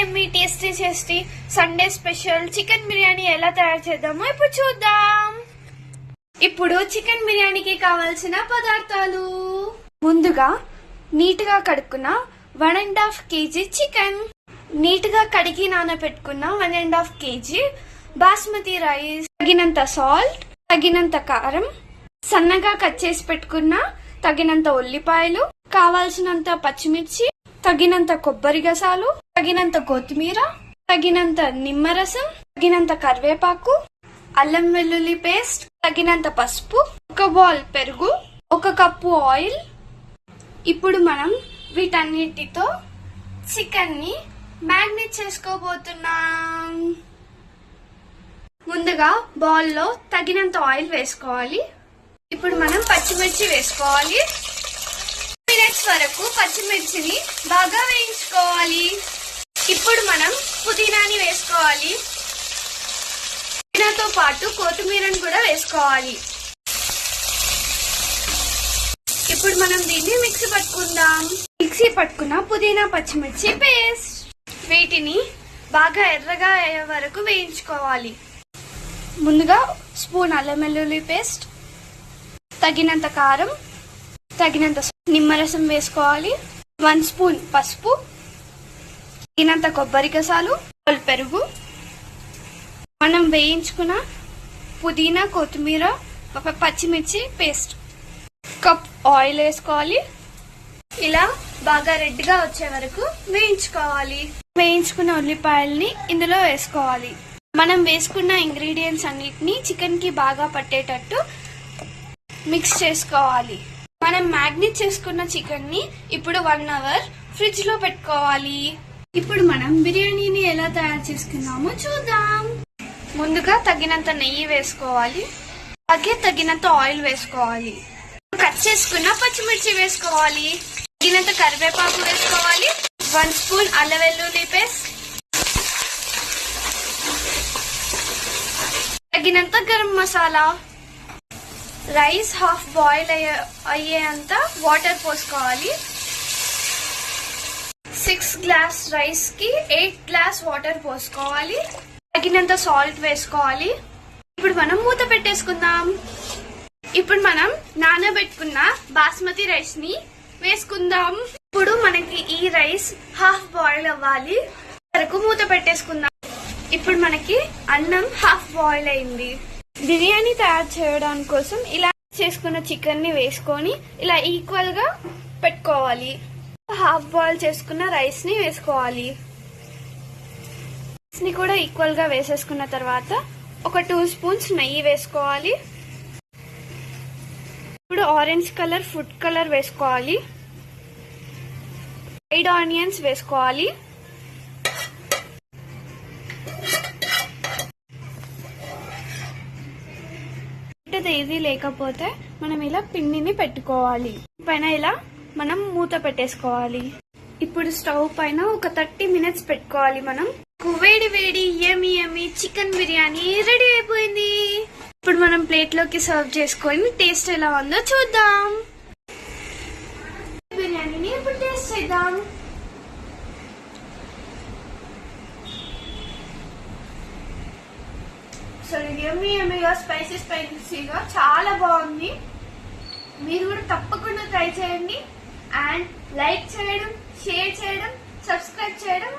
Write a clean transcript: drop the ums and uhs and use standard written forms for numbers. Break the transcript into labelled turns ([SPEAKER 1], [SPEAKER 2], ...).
[SPEAKER 1] Yummy tasty Sunday special chicken biryani ఎలా తయారు చేద్దామో ఇప్పుడు చూద్దాం. ఇప్పుడు చికెన్ బిర్యానీకి కావాల్సిన పదార్థాలు. ముందుగా నీట్ గా కడుక్కున్న 1.5 kg చికెన్, నీట్ గా కడిగి నానబెట్టుకున్న 1.5 kg బాస్మతి రైస్, తగినంత సాల్ట్, తగినంత కారం, సన్నగా కట్ చేసి పెట్టుకున్న తగినంత ఉల్లిపాయలు, కావాల్సినంత పచ్చిమిర్చి, తగినంత కొబ్బరి గసాలు, తగినంత కొత్తిమీర, తగినంత నిమ్మరసం, తగినంత కరివేపాకు, అల్లం వెల్లుల్లి పేస్ట్, తగినంత పసుపు, 1 బౌల్ పెరుగు, 1 కప్పు ఆయిల్. ఇప్పుడు మనం వీటన్నిటితో చికెన్ ని మ్యాగ్నేట్ చేసుకోబోతున్నాం. ముందుగా బౌల్ లో తగినంత ఆయిల్ వేసుకోవాలి. ఇప్పుడు మనం పచ్చిమిర్చి వేసుకోవాలి. మినిట్స్ వరకు పచ్చిమిర్చిని బాగా వేయించుకోవాలి. ఇప్పుడు మనం పుదీనాని వేసుకోవాలి. పుదీనాతో పాటు కొత్తిమీరని కూడా వేసుకోవాలి. ఇప్పుడు మనం దీన్ని మిక్సీ పట్టుకుందాం. మిక్సీ పట్టుకున్న పుదీనా పచ్చిమిర్చి పేస్ట్, వీటిని బాగా ఎర్రగా అయ్యే వరకు వేయించుకోవాలి. ముందుగా స్పూన్ అల్లం వెల్లుల్లి పేస్ట్, తగినంత కారం, తగినంత నిమ్మరసం వేసుకోవాలి. 1 స్పూన్ పసుపు, తగినంత కొబ్బరి గసాలు, పెరుగు, మనం వేయించుకున్న పుదీనా, కొత్తిమీర, పచ్చిమిర్చి పేస్ట్, కప్ ఆయిల్ వేసుకోవాలి. ఇలా బాగా రెడ్ గా వచ్చే వరకు వేయించుకోవాలి. వేయించుకున్న ఉల్లిపాయల్ని ఇందులో వేసుకోవాలి. మనం వేసుకున్న ఇంగ్రీడియంట్స్ అన్నిటిని చికెన్ కి బాగా పట్టేటట్టు మిక్స్ చేసుకోవాలి. మనం మ్యాగ్నేట్ చేసుకున్న చికెన్ ని ఇప్పుడు 1 అవర్ ఫ్రిడ్జ్ లో పెట్టుకోవాలి. ఇప్పుడు మనం బిర్యానీని ఎలా తయారు చేసుకున్నామో చూద్దాం. ముందుగా తగినంత నెయ్యి వేసుకోవాలి. అలాగే తగినంత ఆయిల్ వేసుకోవాలి. కట్ చేసుకున్న పచ్చిమిర్చి వేసుకోవాలి. తగినంత కరివేపాకు వేసుకోవాలి. 1 స్పూన్ అల్లం వెల్లుల్లి పేస్ట్, తగినంత garam masala, rice half boil అయ్యేంత వాటర్ పోసుకోవాలి. 6 గ్లాస్ రైస్ కి 8 గ్లాస్ వాటర్ పోసుకోవాలి. తగినంత సాల్ట్ వేసుకోవాలి. ఇప్పుడు మనం మూత పెట్టేసుకుందాం. ఇప్పుడు మనం నానబెట్టుకున్న బాస్మతి రైస్ ని వేసుకుందాం. ఇప్పుడు మనకి ఈ రైస్ హాఫ్ బాయిల్ అవ్వాలి వరకు మూత పెట్టేసుకుందాం. ఇప్పుడు మనకి అన్నం హాఫ్ బాయిల్ అయింది. బిర్యానీ తయారు చేయడానికి కోసం ఇలా చేసుకున్న చికెన్ ని వేసుకొని ఇలా ఈక్వల్ గా పెట్టుకోవాలి. హాఫ్ బాయిల్ చేసుకున్న రైస్ ని వేసుకోవాలి. రైస్ ని కూడా ఈక్వల్ గా వేసేసుకున్న తర్వాత ఒక 2 స్పూన్స్ నెయ్యి వేసుకోవాలి. ఇప్పుడు ఆరెంజ్ కలర్ ఫుడ్ కలర్ వేసుకోవాలి. ఫ్రైడ్ ఆనియన్స్ వేసుకోవాలి. ఏది లేకపోతే మనం ఇలా పిండిని పెట్టుకోవాలి. పైన ఇలా మనం మూత పెట్టేసుకోవాలి. ఇప్పుడు స్టవ్ పైన ఒక 30 మినిట్స్ పెట్టుకోవాలి. మనం వేడి వేడి యమ్మీ యమ్మీ చికెన్ బిర్యానీ రెడీ అయిపోయింది. ఇప్పుడు మనం ప్లేట్ లోకి సర్వ్ చేసుకొని టేస్ట్ ఎలా ఉందో చూద్దాం. బిర్యానీని ఇప్పుడు టేస్ట్ చేద్దాం. యమ్మీగా స్పైసీగా చాలా బాగుంది. మీరు కూడా తప్పకుండా ట్రై చేయండి. అండ్ లైక్ చేయడం, షేర్ చేయడం, సబ్స్క్రైబ్ చేయడం